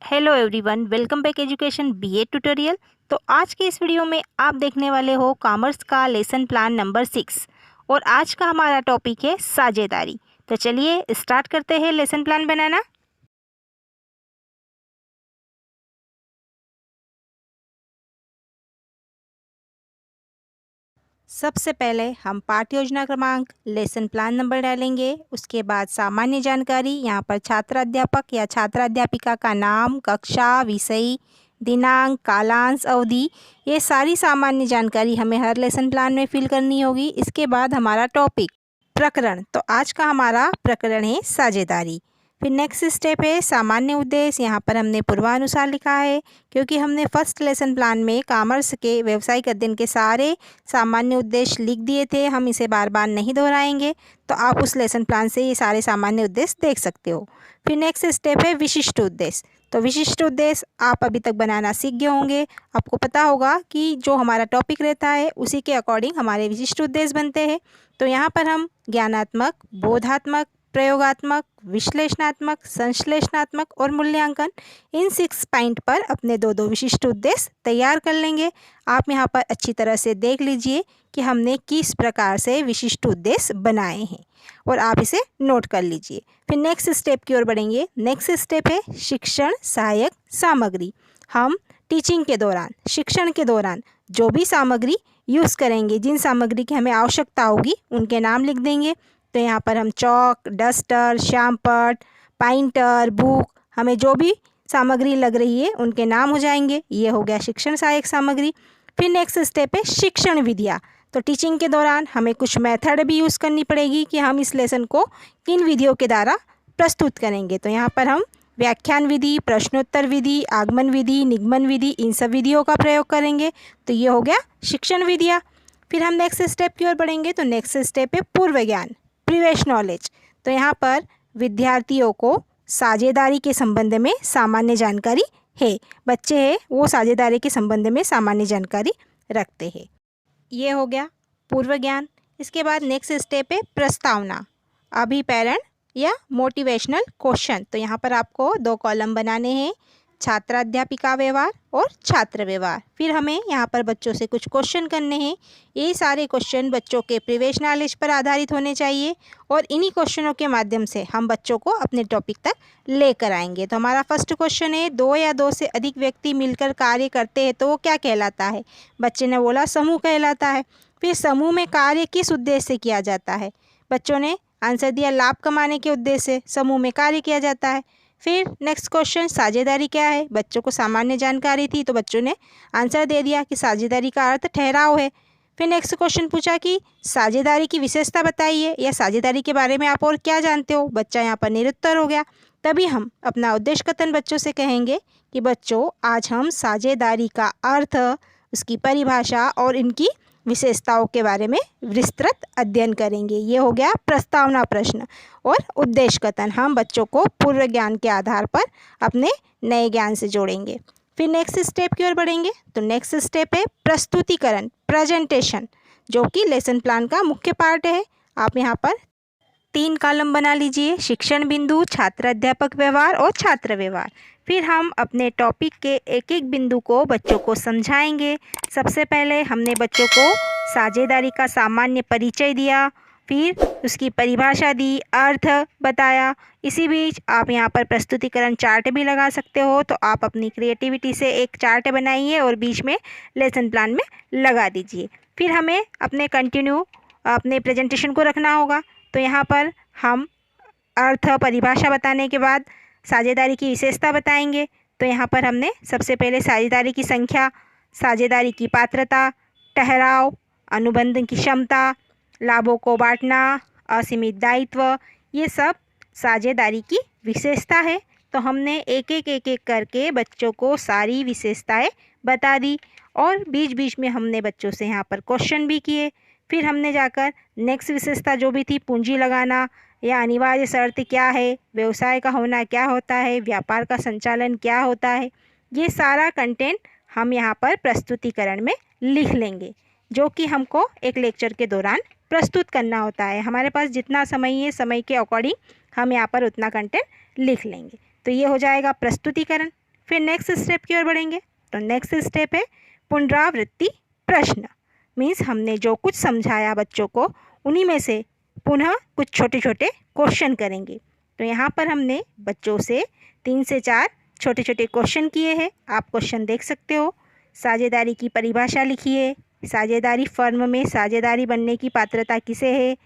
Hello everyone, welcome back education BA tutorial. तो आज के इस वीडियो में आप देखने वाले हो कॉमर्स का लेसन प्लान नंबर 6 और आज का हमारा टॉपिक है साझेदारी। तो चलिए स्टार्ट करते हैं लेसन प्लान बनाना। सबसे पहले हम पाठ योजना क्रमांक, लेसन प्लान नंबर डालेंगे। उसके बाद सामान्य जानकारी, यहाँ पर छात्र अध्यापक या छात्र अध्यापिका का नाम, कक्षा, विषय, दिनांक, कालांश, अवधि, ये सारी सामान्य जानकारी हमें हर लेसन प्लान में फिल करनी होगी। इसके बाद हमारा टॉपिक प्रकरण, तो आज का हमारा प्रकरण है साझेदारी। फिर नेक्स्ट स्टेप है सामान्य उद्देश्य। यहाँ पर हमने पूर्वानुसार लिखा है क्योंकि हमने फर्स्ट लेसन प्लान में कॉमर्स के व्यावसायिक अध्ययन के सारे सामान्य उद्देश्य लिख दिए थे। हम इसे बार बार नहीं दोहराएंगे, तो आप उस लेसन प्लान से ये सारे सामान्य उद्देश्य देख सकते हो। फिर नेक्स्ट स्टेप है विशिष्ट उद्देश्य। तो विशिष्ट उद्देश्य आप अभी तक बनाना सीख गए होंगे। आपको पता होगा कि जो हमारा टॉपिक रहता है उसी के अकॉर्डिंग हमारे विशिष्ट उद्देश्य बनते हैं। तो यहाँ पर हम ज्ञानात्मक, बोधात्मक, प्रयोगात्मक, विश्लेषणात्मक, संश्लेषणात्मक और मूल्यांकन, इन 6 पॉइंट पर अपने दो विशिष्ट उद्देश्य तैयार कर लेंगे। आप यहाँ पर अच्छी तरह से देख लीजिए कि हमने किस प्रकार से विशिष्ट उद्देश्य बनाए हैं और आप इसे नोट कर लीजिए। फिर नेक्स्ट स्टेप की ओर बढ़ेंगे। नेक्स्ट स्टेप है शिक्षण सहायक सामग्री। हम टीचिंग के दौरान, शिक्षण के दौरान जो भी सामग्री यूज़ करेंगे, जिन सामग्री की हमें आवश्यकता होगी उनके नाम लिख देंगे। तो यहाँ पर हम चौक, डस्टर, श्यामपट्ट, पाइंटर, बुक, हमें जो भी सामग्री लग रही है उनके नाम हो जाएंगे। ये हो गया शिक्षण सहायक सामग्री। फिर नेक्स्ट स्टेप है शिक्षण विधियाँ। तो टीचिंग के दौरान हमें कुछ मेथड भी यूज़ करनी पड़ेगी कि हम इस लेसन को किन विधियों के द्वारा प्रस्तुत करेंगे। तो यहाँ पर हम व्याख्यान विधि, प्रश्नोत्तर विधि, आगमन विधि, निगमन विधि, इन सब विधियों का प्रयोग करेंगे। तो ये हो गया शिक्षण विधियाँ। फिर हम नेक्स्ट स्टेप की ओर बढ़ेंगे। तो नेक्स्ट स्टेप है पूर्व ज्ञान, प्रीवियस नॉलेज। तो यहाँ पर विद्यार्थियों को साझेदारी के संबंध में सामान्य जानकारी है। बच्चे हैं वो साझेदारी के संबंध में सामान्य जानकारी रखते हैं। ये हो गया पूर्व ज्ञान। इसके बाद नेक्स्ट स्टेप है प्रस्तावना, अभिप्रेरण या मोटिवेशनल क्वेश्चन। तो यहाँ पर आपको 2 कॉलम बनाने हैं, छात्र अध्यापिका व्यवहार और छात्र व्यवहार। फिर हमें यहाँ पर बच्चों से कुछ क्वेश्चन करने हैं। ये सारे क्वेश्चन बच्चों के प्रीवियस नॉलेज पर आधारित होने चाहिए और इन्हीं क्वेश्चनों के माध्यम से हम बच्चों को अपने टॉपिक तक लेकर आएंगे। तो हमारा फर्स्ट क्वेश्चन है, 2 या 2 से अधिक व्यक्ति मिलकर कार्य करते हैं तो वो क्या कहलाता है? बच्चे ने बोला समूह कहलाता है। फिर समूह में कार्य किस उद्देश्य से किया जाता है? बच्चों ने आंसर दिया लाभ कमाने के उद्देश्य से समूह में कार्य किया जाता है। फिर नेक्स्ट क्वेश्चन साझेदारी क्या है? बच्चों को सामान्य जानकारी थी तो बच्चों ने आंसर दे दिया कि साझेदारी का अर्थ ठहराव है। फिर नेक्स्ट क्वेश्चन पूछा कि साझेदारी की विशेषता बताइए या साझेदारी के बारे में आप और क्या जानते हो? बच्चा यहाँ पर निरुत्तर हो गया। तभी हम अपना उद्देश्य कथन बच्चों से कहेंगे कि बच्चों आज हम साझेदारी का अर्थ, उसकी परिभाषा और इनकी विशेषताओं के बारे में विस्तृत अध्ययन करेंगे। ये हो गया प्रस्तावना प्रश्न और उद्देश्य कथन। हम बच्चों को पूर्व ज्ञान के आधार पर अपने नए ज्ञान से जोड़ेंगे। फिर नेक्स्ट स्टेप की ओर बढ़ेंगे। तो नेक्स्ट स्टेप है प्रस्तुतिकरण, प्रेजेंटेशन, जो कि लेसन प्लान का मुख्य पार्ट है। आप यहाँ पर 3 कॉलम बना लीजिए, शिक्षण बिंदु, छात्र अध्यापक व्यवहार और छात्र व्यवहार। फिर हम अपने टॉपिक के एक एक बिंदु को बच्चों को समझाएंगे। सबसे पहले हमने बच्चों को साझेदारी का सामान्य परिचय दिया, फिर उसकी परिभाषा दी, अर्थ बताया। इसी बीच आप यहाँ पर प्रस्तुतिकरण चार्ट भी लगा सकते हो। तो आप अपनी क्रिएटिविटी से एक चार्ट बनाइए और बीच में लेसन प्लान में लगा दीजिए। फिर हमें अपने प्रेजेंटेशन को रखना होगा। तो यहाँ पर हम अर्थ, परिभाषा बताने के बाद साझेदारी की विशेषता बताएंगे। तो यहाँ पर हमने सबसे पहले साझेदारी की संख्या, साझेदारी की पात्रता, ठहराव, अनुबंध की क्षमता, लाभों को बांटना, असीमित दायित्व, ये सब साझेदारी की विशेषता है। तो हमने एक एक करके बच्चों को सारी विशेषताएं बता दी और बीच बीच में हमने बच्चों से यहाँ पर क्वेश्चन भी किए। फिर हमने जाकर नेक्स्ट विशेषता जो भी थी, पूंजी लगाना या अनिवार्य शर्त क्या है, व्यवसाय का होना क्या होता है, व्यापार का संचालन क्या होता है, ये सारा कंटेंट हम यहाँ पर प्रस्तुतिकरण में लिख लेंगे, जो कि हमको एक लेक्चर के दौरान प्रस्तुत करना होता है। हमारे पास जितना समय है, समय के अकॉर्डिंग हम यहाँ पर उतना कंटेंट लिख लेंगे। तो ये हो जाएगा प्रस्तुतिकरण। फिर नेक्स्ट स्टेप की ओर बढ़ेंगे। तो नेक्स्ट स्टेप है पुनरावृत्ति प्रश्न। मीन्स हमने जो कुछ समझाया बच्चों को उन्हीं में से पुनः कुछ छोटे छोटे क्वेश्चन करेंगे। तो यहाँ पर हमने बच्चों से 3 से 4 छोटे छोटे क्वेश्चन किए हैं। आप क्वेश्चन देख सकते हो। साझेदारी की परिभाषा लिखिए। साझेदारी फर्म में साझेदारी बनने की पात्रता किसे है।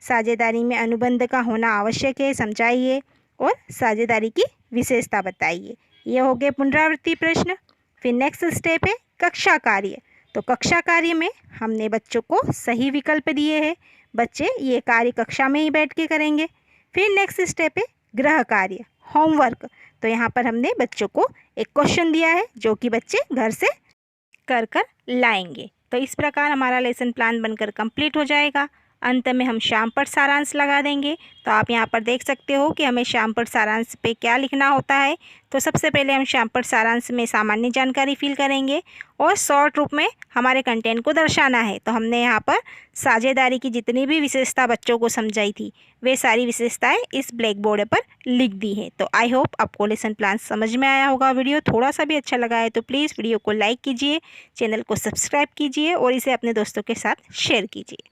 साझेदारी में अनुबंध का होना आवश्यक है, समझाइए। और साझेदारी की विशेषता बताइए। ये हो गए पुनरावृत्ति प्रश्न। फिर नेक्स्ट स्टेप है कक्षा कार्य। तो कक्षा कार्य में हमने बच्चों को सही विकल्प दिए हैं। बच्चे ये कार्य कक्षा में ही बैठ के करेंगे। फिर नेक्स्ट स्टेप है गृह कार्य, होमवर्क। तो यहाँ पर हमने बच्चों को एक क्वेश्चन दिया है जो कि बच्चे घर से कर लाएंगे। तो इस प्रकार हमारा लेसन प्लान बनकर कंप्लीट हो जाएगा। अंत में हम शामपट सारांश लगा देंगे। तो आप यहाँ पर देख सकते हो कि हमें शामपट सारांश पे क्या लिखना होता है। तो सबसे पहले हम शामपट सारांश में सामान्य जानकारी फिल करेंगे और शॉर्ट रूप में हमारे कंटेंट को दर्शाना है। तो हमने यहाँ पर साझेदारी की जितनी भी विशेषता बच्चों को समझाई थी वे सारी विशेषताएं इस ब्लैक बोर्ड पर लिख दी हैं। तो आई होप आपको लेसन प्लान समझ में आया होगा। वीडियो थोड़ा सा भी अच्छा लगा है तो प्लीज़ वीडियो को लाइक कीजिए, चैनल को सब्सक्राइब कीजिए और इसे अपने दोस्तों के साथ शेयर कीजिए।